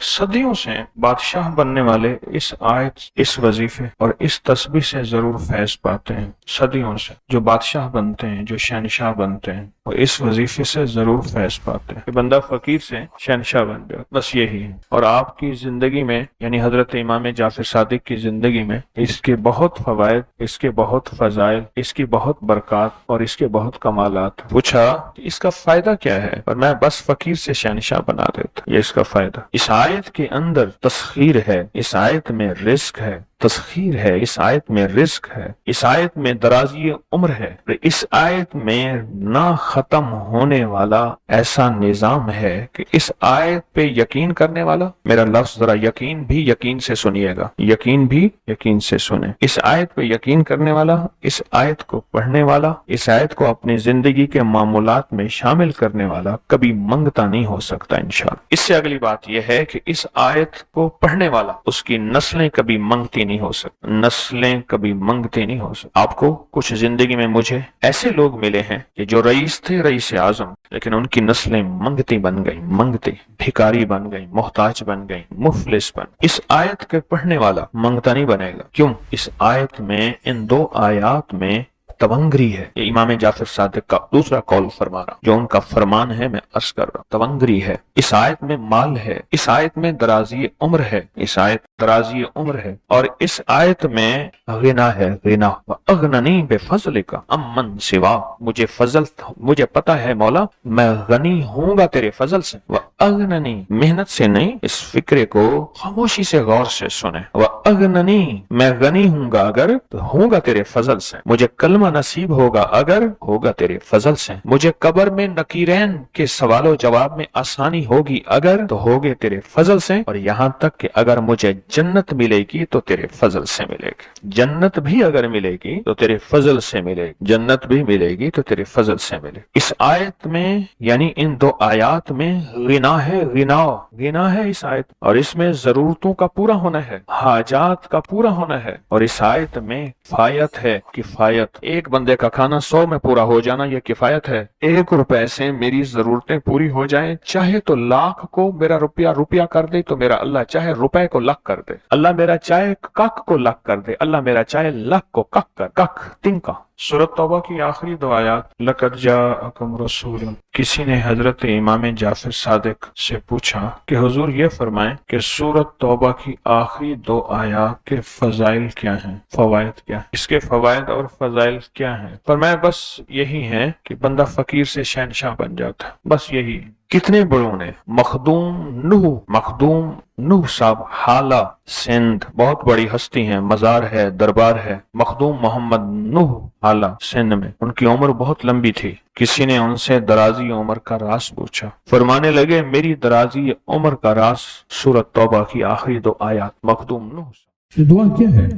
صدیوں سے بادشاہ بننے والے اس آیت، اس وظیفے اور اس تسبیح سے ضرور فیض پاتے ہیں۔ صدیوں سے جو بادشاہ بنتے ہیں، جو شہنشاہ بنتے ہیں، وہ اس وظیفے سے ضرور فیض پاتے ہیں کہ بندہ فقیر سے شہنشاہ بن جائے، بس یہی ہے۔ اور آپ کی زندگی میں، یعنی حضرت امام جعفر صادق کی زندگی میں اس کے بہت فوائد، اس کے بہت فضائل، اس کی بہت برکات اور اس کے بہت کمالات۔ پوچھا کہ اس کا فائدہ کیا ہے؟ اور میں بس فقیر سے شہنشاہ بنا دیتا، یہ اس کا فائدہ۔ اس آیت کے اندر تسخیر ہے، اس آیت میں رزق ہے، تسخیر ہے، اس آیت میں رزق ہے، اس آیت میں درازی عمر ہے، اس آیت میں نہ ختم ہونے والا ایسا نظام ہے کہ اس آیت پہ یقین کرنے والا، میرا لفظ ذرا یقین بھی یقین سے سنیے گا، یقین بھی یقین سے سنیں، اس آیت پہ یقین کرنے والا، اس آیت کو پڑھنے والا، اس آیت کو اپنی زندگی کے معمولات میں شامل کرنے والا کبھی منگتا نہیں ہو سکتا انشاءاللہ۔ اس سے اگلی بات یہ ہے کہ اس آیت کو پڑھنے والا، اس کی نسلیں کبھی منگتی نہیں ہو سکتی، نسلیں کبھی منگتی نہیں ہو سکتی۔ آپ کو کچھ زندگی میں مجھے ایسے لوگ ملے ہیں کہ جو رئیس تھے، رئیس اعظم، لیکن ان کی نسلیں منگتی بن گئی، منگتی، بھکاری بن گئی، محتاج بن گئی، مفلس بن۔ اس آیت کے پڑھنے والا منگتا نہیں بنے گا۔ کیوں؟ اس آیت میں، ان دو آیات میں تونگری ہے۔ یہ امام جعفر صادق کا دوسرا قول فرما رہا، جو ان کا فرمان ہے، میں عرض کر رہا ہوں، تونگری ہے۔ اس آیت میں مال ہے، اس آیت میں درازی عمر ہے، اس آیت درازی عمر ہے، اور اس آیت میں غنا ہے، غنا۔ وَأَغْنَنِي بِفَضْلِكَ عَمَّنْ سِوَا، مجھے فضل، مجھے پتا ہے مولا میں غنی ہوں گا تیرے فضل سے۔ وَأَغْنَنِي، محنت سے نہیں، اس فکرے کو خاموشی سے غور سے سنیں۔ وَأَغْنَنِي، میں غنی ہوں گا اگر تو ہوں گا تیرے فضل سے، مجھے کلمہ نصیب ہوگا اگر ہوگا تیرے فضل سے، مجھے قبر میں نکیرین کے سوال و جواب میں آسانی ہوگی اگر تو ہوگے تیرے فضل سے، اور یہاں تک کہ اگر مجھے جنت ملے گی تو تیرے فضل سے ملے گی، جنت بھی اگر ملے گی تو تیرے فضل سے ملے گی، جنت بھی ملے گی تو تیرے فضل سے ملے گی۔ اس آیت میں، یعنی ان دو آیات میں غنا ہے، غنا ہے اس آیت، اور اس میں ضرورتوں کا پورا ہونا ہے، حاجات کا پورا ہونا ہے، اور اس آیت میں کفایت ہے، کفایت۔ ایک بندے کا کھانا 100 میں پورا ہو جانا یہ کفایت ہے۔ 1 روپے سے میری ضرورتیں پوری ہو جائیں، چاہے تو لاکھ کو میرا روپیہ کر دے تو میرا اللہ چاہے روپے کو لاکھ کر دے، اللہ میرا چاہے کک کو لاکھ کر دے، اللہ میرا چاہے لاکھ کو کک تنکا۔ سورۃ توبہ کی آخری 2 آیات، لَقَدْ جَاءَكُمْ رَسُولٌ۔ کسی نے حضرت امام جعفر صادق سے پوچھا کہ حضور یہ فرمائیں کہ سورۃ توبہ کی آخری 2 آیات کے فضائل کیا ہیں، فوائد کیا ہیں، اس کے فوائد اور فضائل کیا ہیں؟ فرمایا بس یہی ہے کہ بندہ فقیر سے شہنشاہ بن جاتا ہے، بس یہی۔ کتنے بڑوں نے، مخدوم نوح صاحب، حالہ سندھ، بہت بڑی ہستی ہیں، مزار ہے، دربار ہے، مخدوم محمد نوح حالہ سندھ میں، ان کی عمر بہت لمبی تھی۔ کسی نے ان سے درازی عمر کا راز پوچھا، فرمانے لگے میری درازی عمر کا راز سورۃ توبہ کی آخری 2 آیات۔ مخدوم نوح یہ دعا کیا ہے؟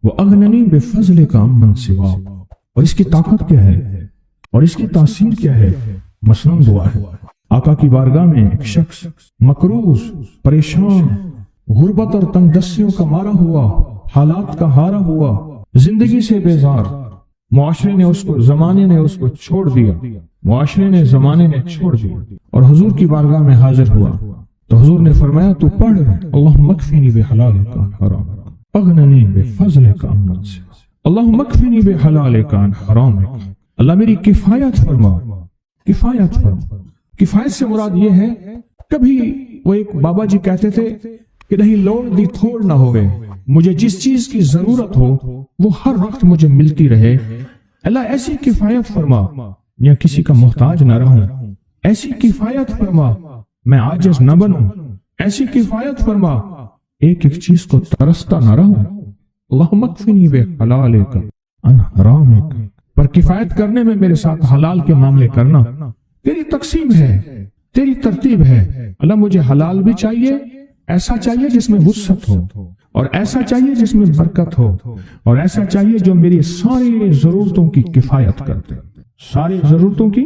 وَأَغْنَنِي بِفَضْلِكَ عَمَّنْ سِوَا، اور اس کی طاقت کیا ہے اور اس کی تاثیر کیا ہے؟ مثلاً دعا ہے، آقا کی بارگاہ میں ایک شخص مقروض، پریشان، غربت اور تنگ دستیوں کا مارا ہوا، حالات کا ہارا ہوا، زندگی سے بیزار، معاشرے نے اس کو، زمانے نے اس کو چھوڑ دیا، معاشرے نے، زمانے نے چھوڑ دیا، اور حضور کی بارگاہ میں حاضر ہوا تو حضور نے فرمایا تو پڑھ اللہم اکفنی بحلالک عن حرام، اغننی بفضلک عمن سوا، اللہم اکفنی بحلالک عن حرامک، اللہ میری کفایت فرما، کفایت فرما۔ کفایت سے مراد یہ ہے، کبھی وہ ایک بابا جی کہتے تھے کہ نہیں لوڑ دی تھوڑ نہ ہوئے، مجھے جس چیز کی ضرورت ہو وہ ہر وقت مجھے ملتی رہے، اللہ ایسی کفایت فرما، یا کسی کا محتاج نہ رہوں، ایسی کفایت فرما، میں عاجز نہ بنوں، ایسی کفایت فرما، ایک چیز کو ترستا نہ رہوں، اللہم اکفنی بحلالک عن حرامک، پر کفایت کرنے میں میرے ساتھ حلال کے معاملے کرنا، تیری تقسیم ہے، تیری ترتیب ہے، اللہ مجھے حلال بھی چاہیے، ایسا چاہیے جس میں وسعت ہو، اور ایسا چاہیے جس میں برکت ہو، اور ایسا چاہیے جو میری ساری ضرورتوں کی کفایت کرتے، ساری ضرورتوں کی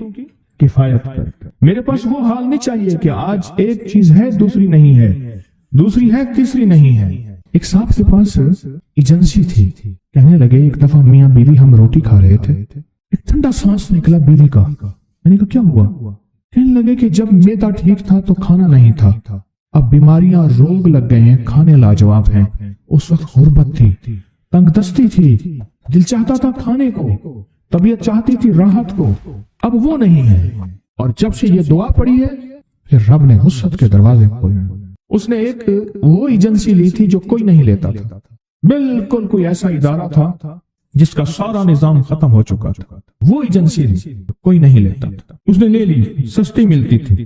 کفایت کرتے۔ میرے پاس وہ حال نہیں چاہیے کہ آج ایک چیز ہے دوسری نہیں ہے، دوسری ہے تیسری نہیں ہے۔ ایک صاحب کے پاس ایجنسی تھی، کہنے لگے ایک دفعہ میاں بیوی ہم روٹی کھا رہے تھے، ایک ٹھنڈا سانس نکلا بیوی کا، میں نے کہا کیا ہوا؟ کہنے لگے کہ جب میدا ٹھیک تھا تو کھانا نہیں تھا، اب بیماریاں روگ لگ گئے ہیں، کھانے لاجواب ہیں۔ اس وقت غربت تھی، تنگ دستی تھی، دل چاہتا تھا کھانے کو، طبیعت چاہتی تھی راحت کو، اب وہ نہیں ہے۔ اور جب سے یہ دعا پڑی ہے پھر رب نے وسعت کے دروازے کھولے۔ اس نے ایک وہ ایجنسی لی تھی جو کوئی نہیں لیتا تھا، بالکل کوئی ایسا ادارہ تھا جس کا سارا نظام ختم ہو چکا تھا، وہ ایجنسی لی، کوئی نہیں لیتا تھا، اس نے لے لی، سستی ملتی تھی،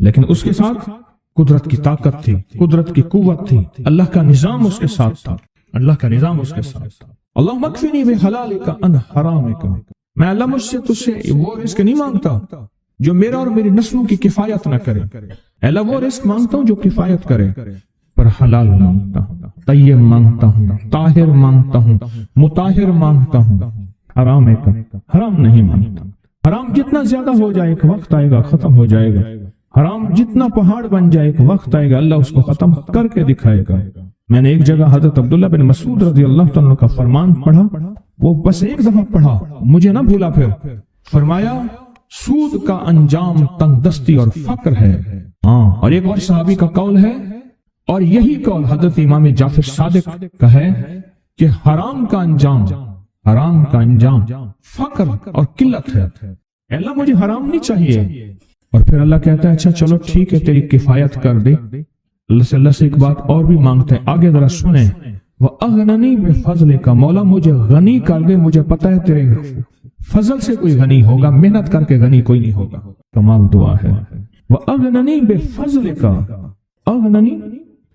لیکن اس کے ساتھ قدرت کی طاقت تھی، قدرت کی قوت تھی، اللہ کا نظام اس کے ساتھ تھا، اللہ کا نظام اس کے ساتھ تھا۔ اللہم اکفنی بحلالک عن حرامک، میں اللہ مجھ سے تجھ سے وہ رزق نہیں مانگتا جو میرا اور میری نسلوں کی کفایت نہ کرے، اللہ وہ رزق مانگتا ہوں جو کفایت کرے، پر حلال مانگتا ہوں، طیب مانگتا ہوں، طاہر مانگتا ہوں، مطہر مانگتا ہوں، حرام نہیں مانگتا۔ حرام جتنا زیادہ ہو جائے ایک وقت آئے گا ختم ہو جائے گا، حرام جتنا پہاڑ بن جائے ایک وقت آئے گا اللہ اس کو ختم کر کے دکھائے گا۔ میں نے ایک جگہ حضرت عبداللہ بن مسعود رضی اللہ تعالیٰ کا فرمان پڑھا، وہ بس ایک دفعہ پڑھا، مجھے نہ بھولا، پھر فرمایا سود کا انجام تنگ دستی اور فقر ہے۔ اور ایک اور صحابی کا قول ہے، اور یہی قول حضرت امام جعفر صادق کا ہے کہ حرام کا انجام فقر اور قلت ہے۔ اللہ مجھے حرام نہیں چاہیے، اور پھر اللہ کہتا ہے اچھا چلو ٹھیک ہے تیری کفایت کر دے۔ اللہ سے ایک بات اور بھی مانگتے ہیں، آگے ذرا سنیں، وَأَغْنَنِي بِفَضْلِكَ، مولا مجھے غنی کر دے، مجھے پتہ ہے تیرے فضل سے کوئی غنی ہوگا، محنت کر کے غنی کوئی نہیں ہوگا۔ کمال دعا ہے، وَأَغْنَنِي بِفَضْلِكَ، اغننی،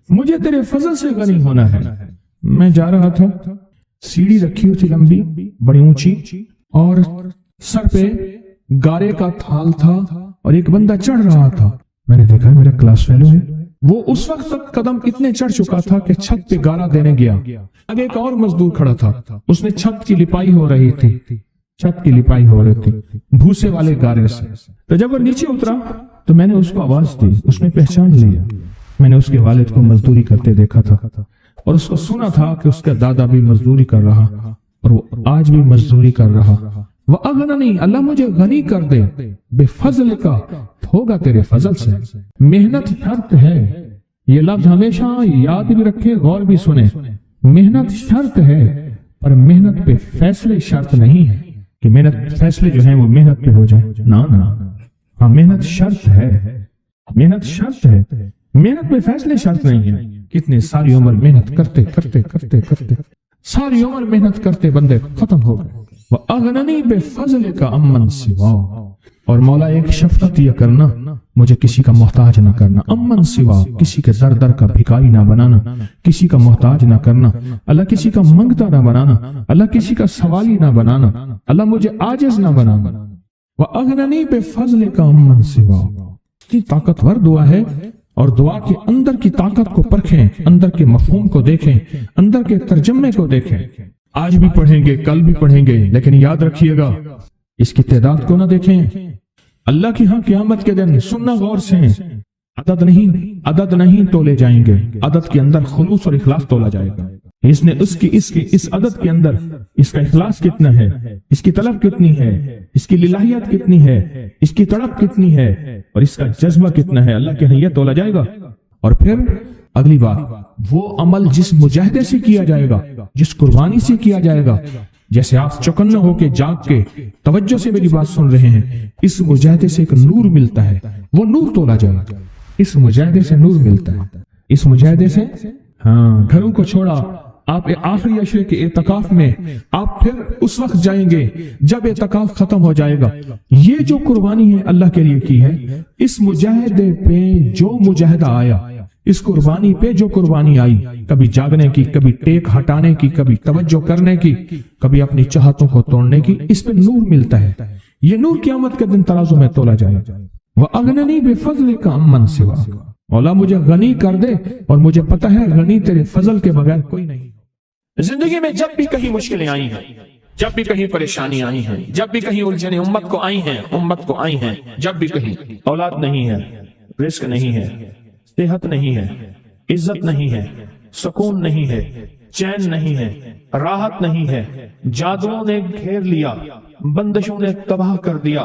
مجھے تیرے فضل سے غنی ہونا ہے۔ میں جا رہا تھا، سیڑھی رکھی ہوئی تھی لمبی بڑی اونچی، اور سر پہ گارے کا تھال تھا اور ایک بندہ چڑھ رہا تھا۔ میں نے دیکھا میرا کلاس فیلو ہے، وہ اس وقت تک قدم اتنے چڑھ چکا تھا کہ چھت پہ گارا دینے گیا، آگے ایک اور مزدور کھڑا تھا، اس نے چھت کی لپائی ہو رہی تھی، بھوسے والے گارے سے۔ تو جب وہ نیچے اترا تو میں نے اس کو آواز دی، اس نے پہچان لیا، میں نے اس کے والد کو مزدوری کرتے دیکھا تھا اور اس کو سنا تھا کہ اس کا دادا بھی مزدوری کر رہا اور وہ آج بھی مزدوری کر رہا۔ وَأَغْنَنِي، اللہ مجھے غنی کر دے، بِفَضْلِكَ، ہوگا تیرے فضل سے۔ محنت شرط ہے، یہ لفظ ہمیشہ یاد بھی رکھے، غور بھی سنیں، محنت شرط ہے، پر محنت پہ فیصلے شرط نہیں ہے کہ محنت فیصلے جو ہیں وہ محنت پہ ہو جائے، نہ ہاں محنت شرط ہے، محنت شرط ہے، محنت پہ فیصلے شرط نہیں ہے۔ کتنے ساری عمر محنت کرتے کرتے کرتے کرتے ساری عمر محنت کرتے بندے ختم ہو گئے۔ وَأَغْنَنِي بِفَضْلِكَ عَمَّنْ سِوَاكَ، اور مولا ایک شفقت یہ کرنا، مجھے کسی کا محتاج نہ کرنا، امن سوا، کسی کے در در کا بھکاری نہ بنانا، کسی کا محتاج نہ کرنا، اللہ کسی کا منگتا نہ بنانا، اللہ کسی کا سوالی نہ بنانا، اللہ مجھے عاجز نہ بنانا۔ وَأَغْنَنِي بِفَضْلِكَ عَمَّنْ سِوَاكَ، کی طاقتور دعا ہے، اور دعا کے اندر کی طاقت کو پرکھیں، اندر کے مفہوم کو دیکھیں، اندر کے ترجمے کو دیکھیں۔ آج بھی پڑھیں گے، کل بھی پڑھیں گے، لیکن یاد رکھیے گا اس کی تعداد کو نہ دیکھیں۔ اللہ کی ہاں قیامت کے دن سننا غور سے، عدد نہیں تولے جائیں گے، عدد کے اندر خلوص اور اخلاص تولا جائے گا۔ اس نے اس عدد کے اندر اس کا اخلاص کتنا ہے، اس کی طلب کتنی ہے، اس کی للہیت کتنی ہے، اس کی تڑپ کتنی ہے، اور اس کا جذبہ کتنا ہے، اللہ کے ہاں یہ تولا جائے گا۔ اور پھر اگلی بات، وہ عمل جس مجاہدے سے کیا جائے گا، جس قربانی سے کیا جائے گا، جیسے آپ چوکنا ہو کے جاگ کے توجہ سے میری بات سن رہے ہیں، اس مجاہدے سے ایک نور ملتا ہے، وہ نور تولا جائے گا۔ اس مجاہدے سے نور ملتا ہے، اس مجاہدے سے گھروں کو چھوڑا، آپ آخری عشرے کے اعتکاف میں آپ پھر اس وقت جائیں گے جب اعتکاف ختم ہو جائے گا۔ یہ جو قربانی ہے اللہ کے لیے کی ہے، اس مجاہدے پہ جو مجاہدہ آیا، اس قربانی پہ جو قربانی آئی، کبھی جاگنے کی، کبھی ٹیک ہٹانے کی، کبھی توجہ کرنے کی، کبھی اپنی چاہتوں کو توڑنے کی، اس پہ نور ملتا ہے۔ یہ نور قیامت کے دن ترازو میں تولا جائے۔ وَأَغْنَنِي بِفَضْلِكَ عَمَّنْ سِوَاكَ، مولا مجھے غنی کر دے، اور مجھے پتہ ہے غنی تیرے فضل کے بغیر کوئی نہیں۔ زندگی میں جب بھی کہیں مشکلیں آئی ہیں، جب بھی کہیں پریشانی آئی ہیں، جب بھی کہیں الجھنیں امت کو آئی ہیں، جب بھی کہیں اولاد نہیں ہے، رزق نہیں ہے، صحت نہیں ہے، عزت نہیں ہے، سکون نہیں ہے، چین نہیں ہے، راحت نہیں ہے، جادوؤں نے گھیر لیا، بندشوں نے تباہ کر دیا،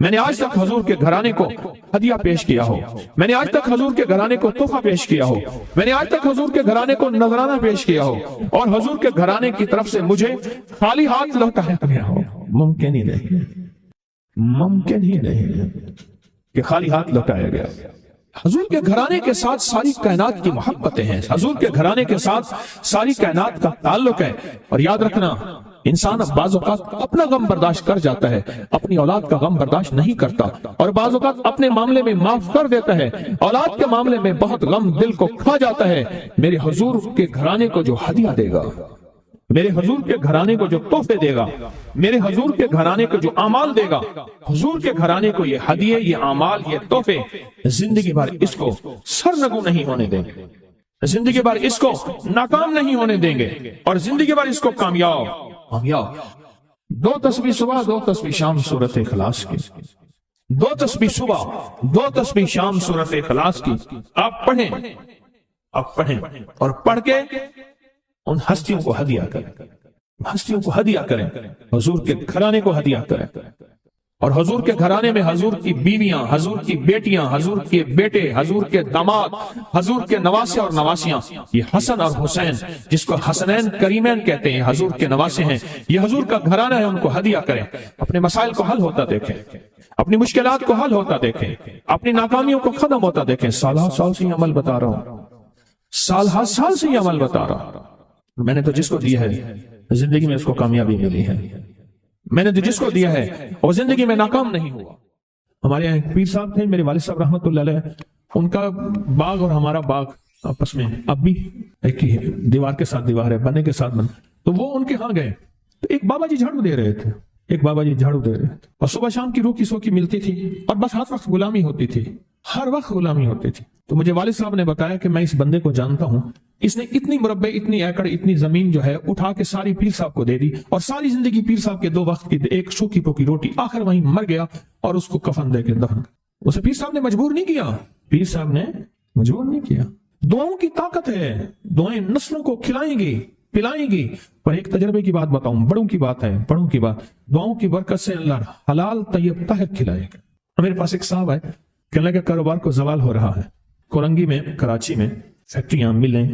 میں نے آج تک حضور کے گھرانے کو ہدیہ پیش کیا ہو، میں نے آج تک حضور کے گھرانے کو تحفہ پیش کیا ہو، میں نے آج تک حضور کے گھرانے کو نذرانہ پیش کیا ہو، اور حضور کے گھرانے کی طرف سے مجھے خالی ہاتھ لوٹایا گیا ہو۔ ممکن ہی نہیں، ممکن ہی نہیں کہ خالی ہاتھ لوٹایا گیا۔ حضور کے گھرانے کے ساتھ ساری کائنات کی محبتیں ہیں، حضور کے گھرانے کے ساتھ ساری کائنات کا تعلق ہے۔ اور یاد رکھنا، انسان بعض اوقات اپنا غم برداشت کر جاتا ہے، اپنی اولاد کا غم برداشت نہیں کرتا، اور بعض اوقات اپنے معاملے میں معاف کر دیتا ہے، اولاد کے معاملے میں بہت غم دل کو کھا جاتا ہے۔ میرے حضور کے گھرانے کو جو ہدیہ دے گا، میرے حضور کے گھرانے کو جو تحفے دے گا، میرے حضور کے گھرانے کو جو اعمال دے گا، حضور کے گھرانے کو یہ ہدیے، یہ اعمال، یہ تحفے زندگی بھر اس کو سرنگو نہیں ہونے دیں گے، زندگی بھر اس کو ناکام نہیں ہونے دیں گے، اور زندگی بھر اس کو کامیاب۔ دو تسبیح صبح، دو تسبیح شام سورۃ اخلاص کی، دو تسبیح صبح، دو تسبیح شام سورۃ اخلاص کی آپ پڑھیں، آپ پڑھیں، اور پڑھ کے ان ہستیوں کو ہدیہ کریں، ہستیوں کو ہدیہ کریں، حضور کے گھرانے کو ہدیہ کریں۔ اور حضور کے گھرانے میں حضور کی بیویاں، حضور کی بیٹیاں، حضور کے بیٹے، حضور کے داماد، حضور کے نواسے اور نواسیاں، یہ حسن اور حسین جس کو حسنین کریمین کہتے ہیں، حضور کے نواسے ہیں، یہ حضور کا گھرانہ ہے، ان کو ہدیہ کریں۔ اپنے مسائل کو حل ہوتا دیکھیں، اپنی مشکلات کو حل ہوتا دیکھیں، اپنی ناکامیوں کو ختم ہوتا دیکھیں۔ سال ہر سال سے یہ عمل بتا رہا ہوں، سال ہر سال سے یہ عمل بتا رہا ہوں۔ میں نے تو جس کو دیا ہے زندگی میں اس کو کامیابی ملی ہے، میں نے تو جس کو دیا ہے وہ زندگی میں ناکام نہیں ہوا۔ ہمارے یہاں ایک پیر صاحب تھے، میرے والد صاحب رحمت اللہ علیہ، ان کا باغ اور ہمارا باغ آپس میں اب بھی ایک ہی ہے، دیوار کے ساتھ دیوار ہے، بنے کے ساتھ بن۔ تو وہ ان کے ہاں گئے تو ایک بابا جی جھاڑو دے رہے تھے، ایک بابا جی جھاڑو دے رہے تھے، اور صبح شام کی روکی سوکی ملتی تھی، اور بس ہر وقت غلامی ہوتی تھی، ہر وقت غلامی ہوتی تھی۔ تو مجھے والد صاحب نے بتایا کہ میں اس بندے کو جانتا ہوں، اس نے اتنی مربع، اتنی ایکڑ، اتنی زمین جو ہے اٹھا کے ساری پیر صاحب کو دے دی، اور ساری زندگی پیر صاحب کے 2 وقت کی ایک سوکھی پوکی روٹی، آخر وہیں مر گیا اور اس کو کفن دے کے دفن۔ اسے پیر صاحب نے مجبور نہیں کیا، پیر صاحب نے مجبور نہیں کیا۔ دعاؤں کی طاقت ہے، دعائیں نسلوں کو کھلائیں گی، پلائیں گی۔ پر ایک تجربے کی بات بتاؤں، بڑوں کی بات ہے، بڑوں کی بات، دعاؤں کی برکت سے اللہ حلال طیب طاہر کھلائے گا۔ میرے پاس ایک صاحب ہے، کہنے لگا کاروبار کو زوال ہو رہا ہے، کورنگی میں، کراچی میں فیکٹریاں، ملیں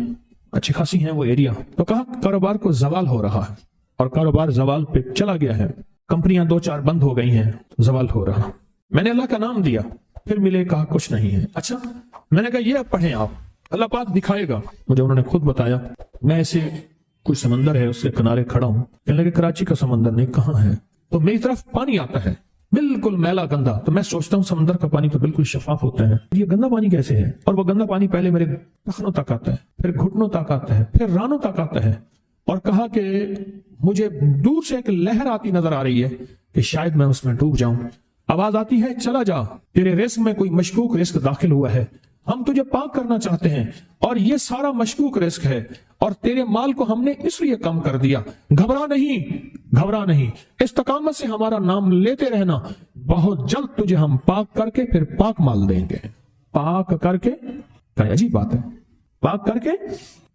اچھی خاصی ہیں وہ ایریا، تو کہا کاروبار کو زوال ہو رہا ہے، اور کاروبار زوال پہ چلا گیا ہے، کمپنیاں 2-4 بند ہو گئی ہیں، زوال ہو رہا۔ میں نے اللہ کا نام دیا، پھر ملے، کہا کچھ نہیں ہے۔ اچھا، میں نے کہا یہ پڑھیں آپ، اللہ پاک دکھائے گا مجھے۔ انہوں نے خود بتایا، میں ایسے کوئی سمندر ہے اس کے کنارے کھڑا ہوں، کہنے لگے کراچی کا سمندر نہیں، کہاں ہے؟ تو میری طرف پانی آتا ہے بالکل میلا گندا، تو میں سوچتا ہوں سمندر کا پانی تو بالکل شفاف ہوتا ہے، یہ گندا پانی کیسے ہے؟ اور وہ گندا پانی پہلے میرے ٹخنوں تک آتا ہے، پھر گھٹنوں تک آتا ہے، پھر رانوں تک آتا ہے۔ اور کہا کہ مجھے دور سے ایک لہر آتی نظر آ رہی ہے کہ شاید میں اس میں ڈوب جاؤں۔ آواز آتی ہے چلا جا، تیرے رزق میں کوئی مشکوک رزق داخل ہوا ہے، ہم تجھے پاک کرنا چاہتے ہیں، اور یہ سارا مشکوک رزق ہے، اور تیرے مال کو ہم نے اس لیے کم کر دیا۔ گھبرا نہیں، گھبرا نہیں، استقامت سے ہمارا نام لیتے رہنا، بہت جلد تجھے ہم پاک کر کے پھر پاک مال دیں گے۔ پاک کر کے، عجیب بات ہے، پاک کر کے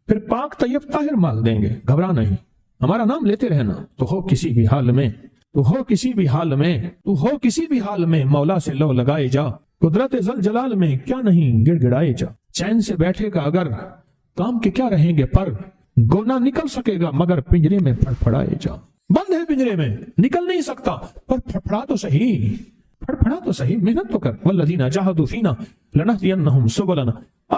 پھر پاک طیب طاہر مال دیں گے۔ گھبرا نہیں، ہمارا نام لیتے رہنا، تو ہو کسی بھی حال میں، تو ہو کسی بھی حال میں، تو ہو کسی بھی حال میں مولا سے لو لگائے جا، قدرت ذل جلال میں کیا نہیں گڑ گڑائے جا۔ چین سے بیٹھے گا اگر کام کے کیا رہیں گے پر، گونا نکل سکے گا مگر پنجرے میں پھڑپھڑائے جا۔ بند ہے پنجرے میں، نکل نہیں سکتا، پر پھڑپھڑا تو صحیح، پھڑپھڑا تو صحیح، محنت تو کر۔ والذین جاہدوا فینا لنہدینہم سبلنا،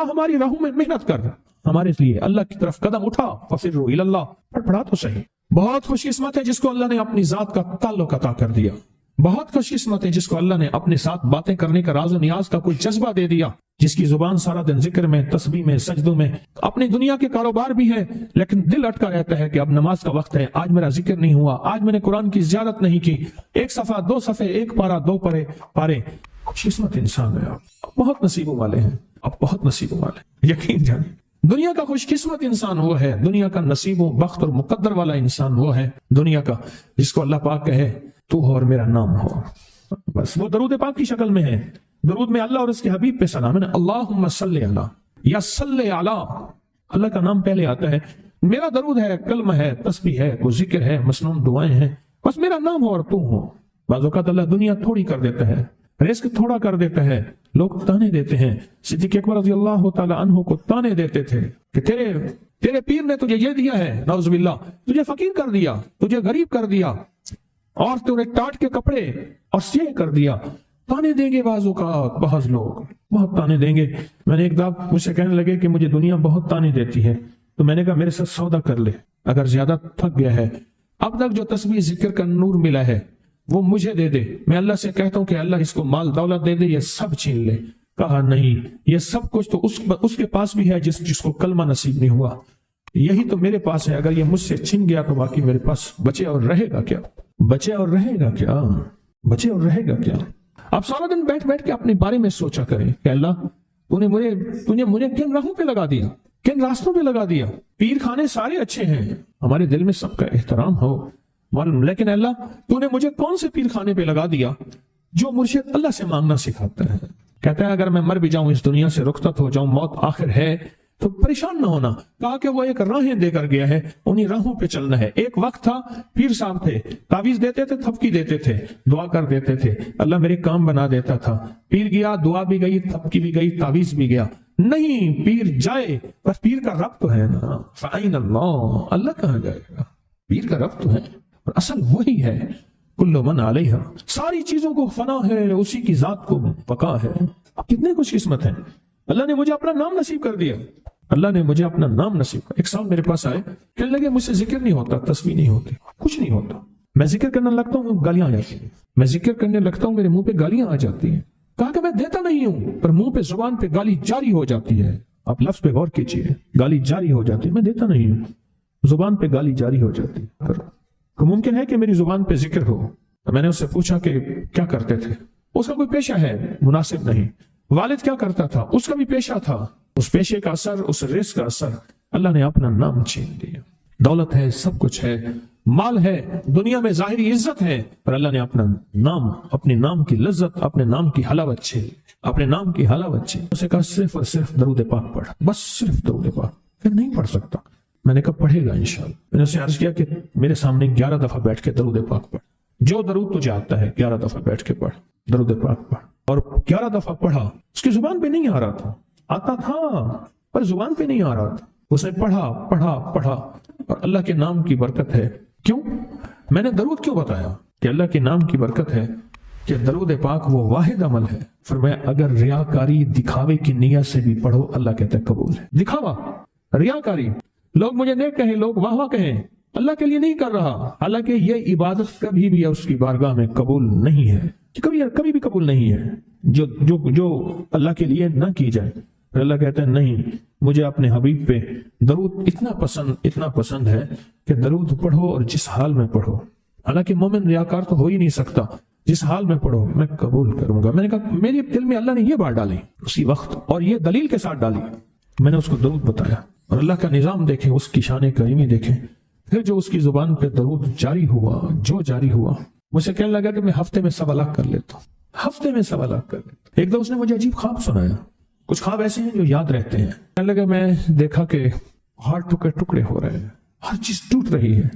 ہماری راہوں میں محنت کر، ہمارے لیے اللہ کی طرف قدم اٹھا، ففروا الی اللہ، پھڑپھڑا تو صحیح۔ بہت خوش قسمت ہے جس کو اللہ نے اپنی ذات کا تعلق عطا کر دیا، بہت خوش قسمت ہے جس کو اللہ نے اپنے ساتھ باتیں کرنے کا راز و نیاز کا کوئی جذبہ دے دیا، جس کی زبان سارا دن ذکر میں، تسبیح میں، سجدوں میں، اپنی دنیا کے کاروبار بھی ہے لیکن دل اٹکا رہتا ہے کہ اب نماز کا وقت ہے، آج میرا ذکر نہیں ہوا، آج میں نے قرآن کی زیارت نہیں کی، 1 صفحہ 2 صفحے، 1 پارہ 2 پارے۔ خوش قسمت انسان ہے آپ، بہت نصیبوں والے ہیں آپ، بہت نصیبوں والے، یقین جانیں۔ دنیا کا خوش قسمت انسان وہ ہے، دنیا کا نصیب و بخت اور مقدر والا انسان وہ ہے دنیا کا جس کو اللہ پاک کہے تو ہو اور میرا نام ہو، بس وہ درود پاک کی شکل میں ہے۔ درود میں اللہ اور اس کے حبیب پہ سلام ہے، اللہم صلی علی یا صلی علی، اللہ کا نام پہلے آتا ہے۔ میرا درود ہے، کلمہ ہے، تسبیح ہے، کوئی ذکر ہے، مسنون دعائیں ہیں، بس میرا نام ہو اور تو ہو، بعض اوقات اللہ دنیا تھوڑی کر دیتا ہے، رزق تھوڑا کر دیتا ہے، لوگ تانے دیتے ہیں۔ صدیق اکبر رضی اللہ تعالی عنہ کو تانے دیتے تھے کہ تیرے پیر نے تجھے یہ دیا ہے، نعوذ باللہ، تجھے فقیر کر دیا، تجھے غریب کر دیا، اور تو نے ٹاٹ کے کپڑے اور سیہ کر دیا۔ تانے دیں گے بعض اوقات، بعض لوگ بہت تانے دیں گے۔ میں نے ایک دفعہ مجھ سے کہنے لگے کہ مجھے دنیا بہت تانے دیتی ہے، تو میں نے کہا میرے ساتھ سودا کر لے، اگر زیادہ تھک گیا ہے، اب تک جو تسبیح ذکر کا نور ملا ہے وہ مجھے دے دے، میں اللہ سے کہتا ہوں کہ اللہ اس کو مال دولت دے دے، یہ سب چھین لے۔ کہا نہیں، یہ سب کچھ تو اس کے پاس بھی ہے جس کو کلمہ نصیب نہیں ہوا، یہی تو میرے پاس ہے، اگر یہ مجھ سے چھن گیا تو باقی میرے پاس بچے اور رہے گا کیا؟ بچے اور رہے گا کیا؟ بچے اور رہے گا کیا؟ آپ سارا دن بیٹھ بیٹھ کے اپنے بارے میں سوچا کریں کہ اللہ تو نے مجھے کن راہوں پہ لگا دیا، کن راستوں پہ لگا دیا۔ پیر خانے سارے اچھے ہیں، ہمارے دل میں سب کا احترام ہو، لیکن اللہ تو نے مجھے کون سے پیر خانے پہ لگا دیا جو مرشد اللہ سے مانگنا سکھاتا ہے؟ کہتا ہے اگر میں مر بھی جاؤں، اس دنیا سے رخصت ہو جاؤں، موت آخر ہے، تو پریشان نہ ہونا۔ کہا کہ وہ ایک راہیں دے کر گیا ہے، انہی راہوں پہ چلنا ہے۔ ایک وقت تھا پیر صاحب تھے، تعویذ دیتے تھے، تھپکی دیتے تھے، دعا کر دیتے تھے، اللہ میرے کام بنا دیتا تھا۔ پیر گیا، دعا بھی گئی، تھپکی بھی گئی، تعویذ بھی گیا۔ نہیں، پیر جائے پر پیر کا رب تو ہے نا، فَأَيْنَ اللَّهُ، اللہ کہاں جائے گا؟ پیر کا رب تو ہے، اور اصل وہی ہے۔ کل من علیہا، ساری چیزوں کو فنا ہے، اسی کی ذات کو بقا ہے۔ کتنے خوش قسمت ہیں، اللہ نے مجھے اپنا نام نصیب کر دیا، اللہ نے مجھے اپنا نام نصیب کر۔ ایک صاحب میرے پاس آئے، کہنے لگے مجھ سے ذکر نہیں ہوتا، تسبیح نہیں ہوتی، کچھ نہیں ہوتا، میں ذکر کرنے لگتا ہوں گالیاں آ جاتی ہیں، میں ذکر کرنے لگتا ہوں میرے منہ پہ گالیاں آ جاتی ہیں۔ کہا کہ میں دیتا نہیں ہوں، پر منہ پہ زبان پہ گالی جاری ہو جاتی ہے۔ آپ لفظ پہ غور کیجیے، گالی جاری ہو جاتی ہے، میں دیتا نہیں ہوں، زبان پہ گالی جاری ہو جاتی ہے۔ پر ممکن ہے کہ میری زبان پہ ذکر ہو۔ میں نے اس سے پوچھا کہ کیا کرتے تھے؟ اس کا کوئی پیشہ ہے؟ مناسب نہیں۔ والد کیا کرتا تھا؟ اس کا بھی پیشہ تھا، اس پیشے کا اثر، اس رزق کا اثر، اللہ نے اپنا نام چھین دیا۔ دولت ہے، سب کچھ ہے، مال ہے، دنیا میں ظاہری عزت ہے، پر اللہ نے اپنا نام، اپنے نام کی لذت، اپنے نام کی حلاوت چھین، اپنے نام کی حلاوت چھین۔ اسے کہا صرف اور صرف درود پاک پڑھ، بس صرف درود پاک۔ پھر نہیں پڑھ سکتا۔ میں نے کہا پڑھے گا انشاءاللہ۔ میں نے اسے عرض کیا کہ میرے سامنے 11 دفعہ بیٹھ کے درود پاک پڑھ، جو درود تجھے آتا ہے 11 دفعہ بیٹھ کے پڑھ، درود پاک پڑھ۔ اور 11 دفعہ پڑھا، اس کی زبان پہ نہیں آ رہا تھا، آتا تھا پر زبان پہ نہیں آ رہا تھا۔ اس نے پڑھا پڑھا پڑھا، اور اللہ کے نام کی برکت ہے۔ کیوں میں نے درود کیوں بتایا؟ کہ اللہ کے نام کی برکت ہے کہ درود پاک وہ واحد عمل ہے، فرمایا اگر ریاکاری، دکھاوے کی نیت سے بھی پڑھو، اللہ کہتا ہے قبول ہے۔ دکھاوا، ریاکاری، لوگ مجھے نیک کہیں، لوگ واہ واہ کہیں، اللہ کے لیے نہیں کر رہا، حالانکہ یہ عبادت کبھی بھی اس کی بارگاہ میں قبول نہیں ہے، کبھی بھی قبول نہیں ہے جو اللہ کے لیے نہ کی جائے۔ پھر اللہ کہتا ہے نہیں، مجھے اپنے حبیب پہ درود اتنا پسند ہے کہ درود پڑھو اور جس حال میں پڑھو، حالانکہ مومن ریاکار تو ہو ہی نہیں سکتا، جس حال میں پڑھو میں قبول کروں گا۔ میں نے کہا میرے دل میں اللہ نے یہ بات ڈالی اسی وقت، اور یہ دلیل کے ساتھ ڈالی، میں نے اس کو درود بتایا، اور اللہ کا نظام دیکھیں، اس کی شان کریمی دیکھیں۔ پھر جو اس کی زبان پہ درود جاری ہوا، مجھ سے کہنے لگا کہ میں ہفتے میں 1.25 لاکھ کر لیتا ہوں، ہفتے میں 1.25 لاکھ کر لیتا ہوں۔ ایک دو اس نے مجھے عجیب خواب سنایا، کچھ خواب ایسے ہیں جو یاد رہتے ہیں۔ کہنے لگا میں دیکھا کہ پہاڑ ٹکڑے ہو رہے ہیں، ہر چیز ٹوٹ رہی ہے،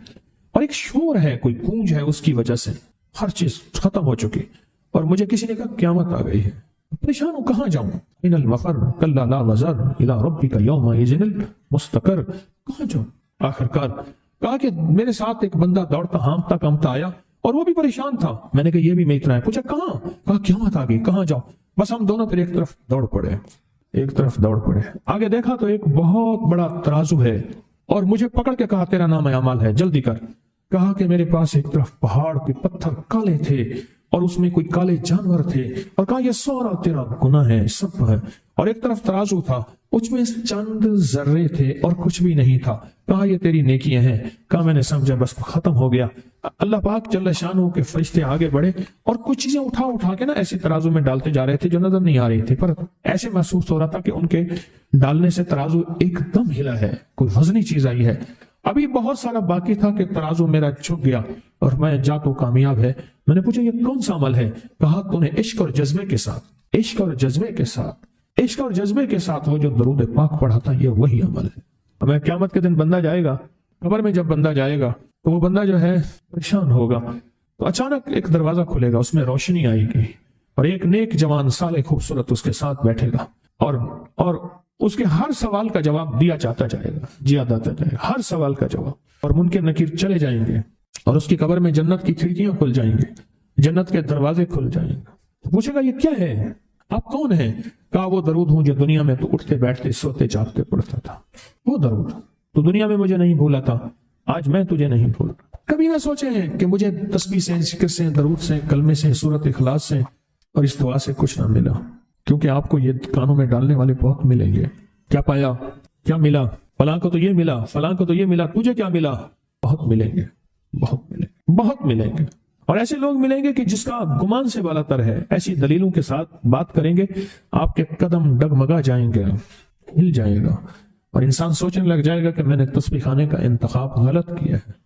اور ایک شور ہے، کوئی گونج ہے، اس کی وجہ سے ہر چیز ختم ہو چکی، اور مجھے کسی نے کہا قیامت آ گئی ہے۔ پریشان ہوں، کہاں جاؤں؟ ان المفر کلا لا وزر الى ربک یومئذ المستقر، کہاں جاؤں؟ آخرکار کہا کہ میرے ساتھ ایک بندہ دوڑتا ہانپتا کامتا آیا، اور وہ بھی پریشان تھا۔ میں نے کہا یہ بھی میں اتنا ہے، پوچھا کہاں؟ کہا قیامت آ گئی، کہاں جاؤں؟ بس ہم دونوں پھر ایک طرف دوڑ پڑے۔ آگے دیکھا تو ایک بہت بڑا ترازو ہے، اور مجھے پکڑ کے کہا تیرا نام اعمال ہے، جلدی کر۔ کہا کہ میرے پاس ایک طرف پہاڑ کے پتھر کالے تھے، اور اس میں کوئی کالے جانور تھے، اور کہا یہ سارا تیرا گناہ ہے، سب ہے۔ اور ایک طرف ترازو تھا، اس میں چند ذرے تھے اور کچھ بھی نہیں تھا۔ کہا یہ تیری نیکیاں ہیں۔ کہا میں نے سمجھا بس ختم ہو گیا۔ اللہ پاک جل شانہ کے فرشتے آگے بڑھے، اور کچھ چیزیں اٹھا کے نا ایسے ترازو میں ڈالتے جا رہے تھے جو نظر نہیں آ رہی تھی، پر ایسے محسوس ہو رہا تھا کہ ان کے ڈالنے سے ترازو ایک دم ہلا ہے، کوئی وزنی چیز آئی ہے۔ ابھی بہت سارا باقی تھا کہ ترازو میرا جھک گیا، اور میں جا تو کامیاب ہے۔ میں نے پوچھا یہ کون سا عمل ہے؟ کہا تو نے عشق اور جذبے کے ساتھ وہ جو درود پاک پڑھا تھا، یہ وہی عمل ہے۔ ہمیں قیامت کے دن بندہ جائے گا قبر میں، جب بندہ جائے گا تو وہ بندہ جو ہے پریشان ہوگا، تو اچانک ایک دروازہ کھلے گا، اس میں روشنی آئے گی اور ایک نیک جوان صالح خوبصورت اس کے ساتھ بیٹھے گا اور اس کے ہر سوال کا جواب دیا جاتا جائے گا، ہر سوال کا جواب، اور منکر نکیر چلے جائیں گے اور اس کی قبر میں جنت کی کھڑکیاں کھل جائیں گے، جنت کے دروازے کھل جائیں گے۔ تو پوچھے گا یہ کیا ہے، آپ کون ہیں؟ کہا وہ درود ہوں جو دنیا میں تو اٹھتے بیٹھتے سوتے جاگتے پڑھتا تھا، وہ درود تو دنیا میں مجھے نہیں بھولا تھا، آج میں تجھے نہیں بھول۔ کبھی نہ سوچے ہیں کہ مجھے تسبیح سے، ذکر سے، درود سے، کلمے سے، سورت اخلاص سے اور اس دعا سے کچھ نہ ملا، کیونکہ آپ کو یہ کانوں میں ڈالنے والے بہت ملیں گے۔ کیا پایا، کیا ملا، فلاں کو تو یہ ملا، فلاں کو تو یہ ملا، تجھے کیا ملا؟ بہت ملیں گے، بہت ملیں گے، بہت ملیں گے۔ اور ایسے لوگ ملیں گے کہ جس کا گمان سے بالا تر ہے، ایسی دلیلوں کے ساتھ بات کریں گے، آپ کے قدم ڈگمگا جائیں گے، ہل جائے گا، اور انسان سوچنے لگ جائے گا کہ میں نے تسبیح خانے کا انتخاب غلط کیا ہے،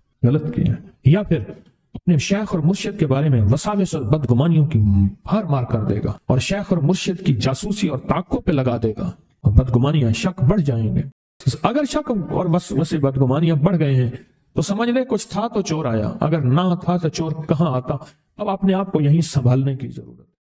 یا پھر اپنے شیخ اور مرشد کے بارے میں وساوس اور بدگمانیوں کی بھر مار کر دے گا اور شیخ اور مرشد کی جاسوسی اور تعقب پہ لگا دے گا، اور بدگمانیاں، شک بڑھ جائیں گے۔ اگر شک اور وسوسے بدگمانیاں بڑھ گئے ہیں تو سمجھ لے کچھ تھا تو چور آیا، اگر نہ تھا تو چور کہاں آتا۔ اب اپنے آپ کو یہیں سنبھالنے کی ضرورت